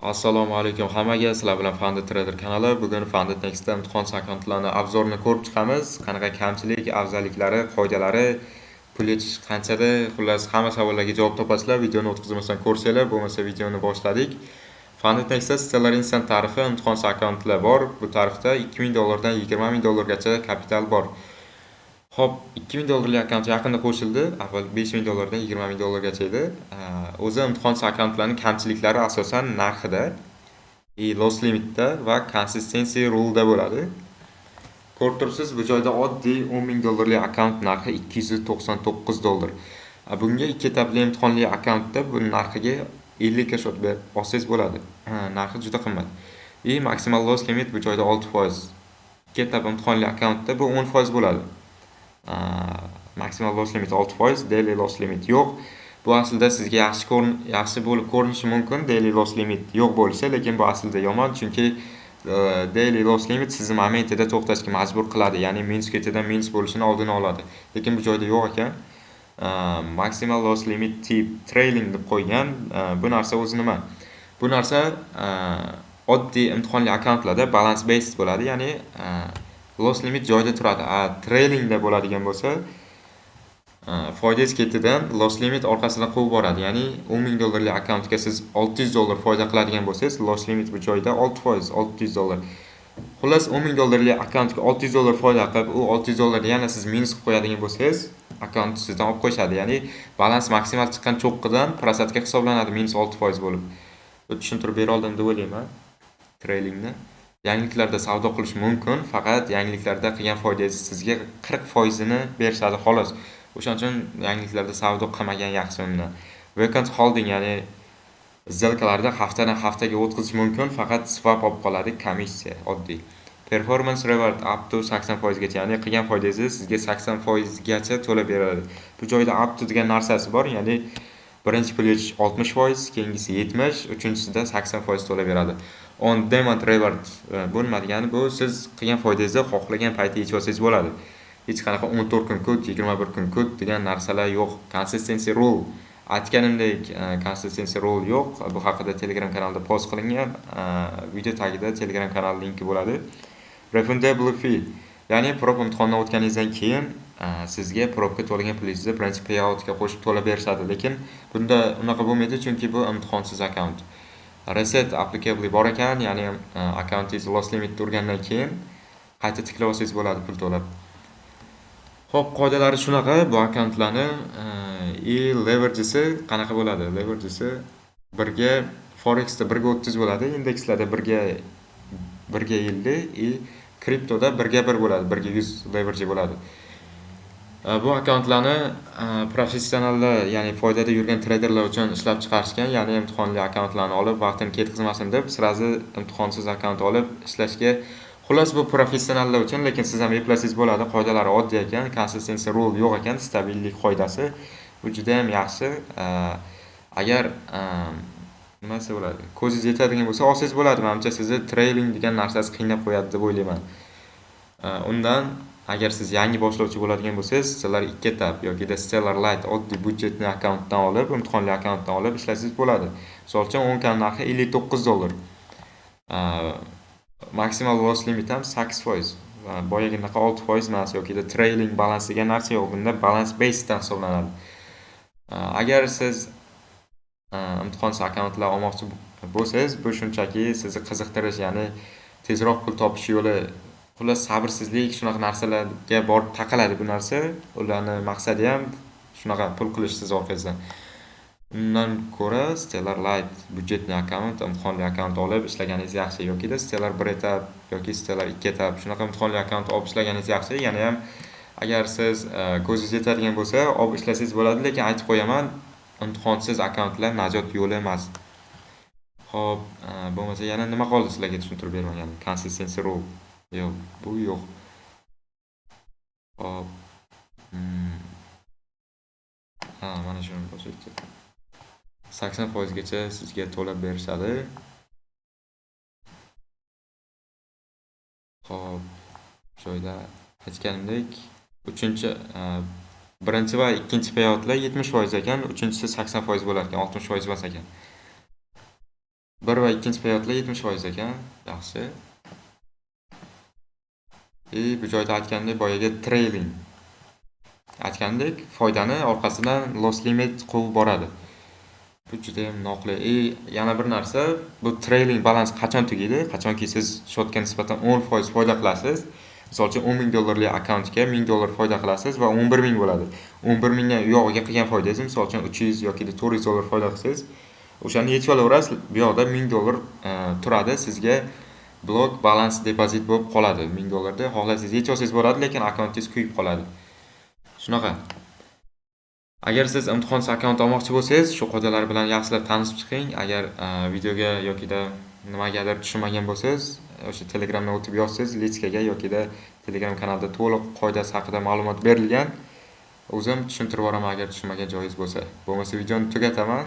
Assalomu alaykum hammaga. Sizlar bilan Founder Trader kanali. Bugun Founder Next'da imtihon akkauntlarini obzorini ko'rib chiqamiz. Qanaqa kamchilik, afzalliklari, qoidalari, pul yetish qanchada, xullas hamma savollarga javob topasizlar. Videoni o'tkazmasdan ko'rsanglar, bo'lmasa videoni boshladik. Founder Next'da Stellar Instant tarifi imtihon akkauntlar bor. Bu tarifda $2000 dan $20000 kapital bor. Hop, $2000 akkaunt yaqinda qo'shildi. Avval $5000 dan $20000 edi. O'zi imtihon akkauntlarning kamchiliklari asosan narxida, loss limitda va consistency rule'da bo'ladi. Ko'rib turibsiz, bu joyda oddiy $10000 akkaunt narxi $299. Bunga ikki etapli imtihonli akkauntda bu narxiga 50 ga shot berib olsangiz bo'ladi. Narxi juda qimmat. Maksimal loss limit bu joyda 6%. Ikki etap imtihonli akkauntda bu 10% bo'ladi. Maksimal loss limit 6%, daily loss limit yo'q. Bu aslida sizga yaxshi bo'lib ko'rinishi mumkin, daily loss limit yo'q bo'lsa, lekin bu aslida yomon, chunki daily loss limit sizni momentida to'xtashga majbur qiladi, ya'ni minus ketidan minus bo'lishini oldini oladi. Lekin bu joyda yo'q ekan. Maximal loss limit tip trailing deb qo'ygan. Bu narsa o'zi nima? Bu narsa oddiy imtihonli akkauntlarda balance based bo'ladi, ya'ni loss limit joyda turadi. Trailingda bo'ladigan bo'lsa, foydangiz ketidan loss limit orqasidan quvib boradi. Ya'ni $10000 akkauntga siz $600 foyda qiladigan bo'lsangiz, loss limit bu joyda 6%, $600. Xullas $10000 akkauntga $600 foyda qilib, u $600 yana siz minus qilib qo'yadigan bo'lsangiz, akkaunt sizdan olib qo'yishadi. Ya'ni balans maksimal chiqqan cho'qqidan prosentga hisoblanadi minus 6% bo'lib. Bu tushuntirib bera oldim deb o'ylayman. Trailingni yangiliklarda savdo qilish mumkin, faqat yangiliklarda qilgan foydangiz sizga 40% ni berishadi xolos. O'shaning uchun yangiliklarda savdo qilmagan yaxshi undan. Vacant holding, ya'ni zelkalarda haftadan haftaga o'tkazish mumkin, faqat swap olib qoladi, komissiya oddiy. Performance reward up to 80% gacha, ya'ni qilgan foydangiz sizga 80% gacha to'lab beradi. Bu joyda up to degan narsasi bor, ya'ni birinchi pul yetish 60%, keyingisi 70%, uchinchisida 80% to'lab beradi. On demand reward bu nima degani? Bu siz qilgan foydangizni xohlagan paytda yechib olsangiz bo'ladi. Hech qanaqa 14 kun kut, 21 kun kut degan narsalar yo'q. Consistency rule. Aytganimdek, consistency rule yo'q. Bu haqida Telegram kanalida post qilingan. Video tagida Telegram kanal linki bo'ladi. Refundable fee, ya'ni prop imtihondan o'tganingizdan keyin sizga propga to'lagan pulingizni birinchi payoutga qo'shib to'lab berishadi, lekin bunda unaqa bo'lmaydi, chunki bu imtihonsiz akkaunt. Reset applicable bor ekan, ya'ni akkauntingiz loss limit turgandan keyin qayta tiklab olsangiz bo'ladi pul to'lab. Xo'p, qoidalari shunaqa. Bu akkauntlarni leverage'si qanaqa bo'ladi? Leverage'si 1 ga forexda 1 ga 30 bo'ladi, indekslarda 1 ga 50, kriptoda 1 ga 1 bo'ladi, 1 ga 100 leverage bo'ladi. Bu akkauntlarni professionallar, ya'ni foydada yurgan traderlar uchun ishlab chiqarishgan, ya'ni imtihonli akkauntlarni olib vaqtini ketkazmasin deb, sirazi imtihonsiz akkaunt olib ishlashga. Xullas, bu professionallar uchun, lekin siz ham eplasangiz bo'ladi. Qoidalari oddiy ekan, consistency rule yo'q ekan, stabillik qoidasi. Bu juda ham yaxshi. Agar nimasi bo'ladi? Ko'zingiz yetadigan bo'lsa, olsangiz bo'ladi. Menimcha sizni trailing degan narsasi qiynab qo'yadi deb o'ylayman. Undan agar siz yangi boshlovchi bo'ladigan bo'lsangiz, sizlar ikki etap yoki Stellar Lite oddiy budjetli akkauntdan olib, imtihonli akkauntdan olib ishlasangiz bo'ladi. Misol uchun 10 kan narxi $59. Maksimal loss limit ham 8%. Boyagidaqa 6% emas, yoki trailing balans degan narsa yo'q. Bunda balance based dan hisoblanadi. Agar siz imtihonsiz akkauntlar olmoqchi bo'lsangiz, bu shunchaki sizni qiziqtirish, ya'ni tezroq pul topish yo'li. Xullas, sabrsizlik, shunaqa narsalarga borib taqaladi bu narsa. Ularni maqsadi ham shunaqa pul qilish siz orqangizdan. Undan ko'ra Stellar Lite budjetli akkaunt, imtihonli akkaunt olib ishlaganingiz yaxshi, yoki Stellar 1 etap yoki Stellar 2 etap shunaqa imtihonli akkaunt olib ishlaganingiz yaxshi. Yana ham agar siz ko'zingiz yetadigan bo'lsa, olib ishlasangiz bo'ladi, lekin aytib qo'yaman, imtihonsiz akkauntlar najot yo'li emas. Xo'p, bo'lmasa yana nima qoldi sizlarga tushuntirib bermagan? Consistency rule. Yo'q, bu yo'q. Hop. Mana shuni bosib 80% gacha sizga to'lab berishadi. Xo'p, joyda aytganimdek, birinchi va ikkinchi payoutlar 70% ekan, uchinchisi 80% bo'lar ekan, 60% emas ekan. 1 va 2 payotlar 70% ekan. Yaxshi. Bu joyda aytgandek boyaga trailing. Aytgandek foydani orqasidan loss limit quvib boradi. Bu juda ham noqulay. Yana bir narsa, bu trailing balans qachon tugaydi? Qachonki siz shotga nisbatan 10% foyda qilasiz. Misol uchun $10,000 akkauntga $1,000 foyda qilasiz va 11,000 bo'ladi. 11,000 dan u yog'iga qilgan foydangiz misol uchun 300 yoki $400 foyda qilsangiz, o'shani yechib olaverasiz. Bu yoqda $1,000 turadi. Sizga blok balans depozit bo'lib qoladi. $1,000 da xohlasangiz yechib olsangiz bo'ladi, lekin akkauntingiz kuyib qoladi. Shunaqa. Agar siz imtihonsiz akkaunt olmoqchi bo'lsangiz, shu qoidalar bilan yaxshilab tanishib chiqing. Agar videoga yokida nimagadir tushunmagan bo'lsangiz, o'sha Telegramdan o'tib yozsangiz, Litskaga yokida Telegram kanalda to'liq qoidasi haqida ma'lumot berilgan. O'zim tushuntirib boraman agar tushunmagan joyingiz bo'lsa. Bo'lmasa videoni tugataman.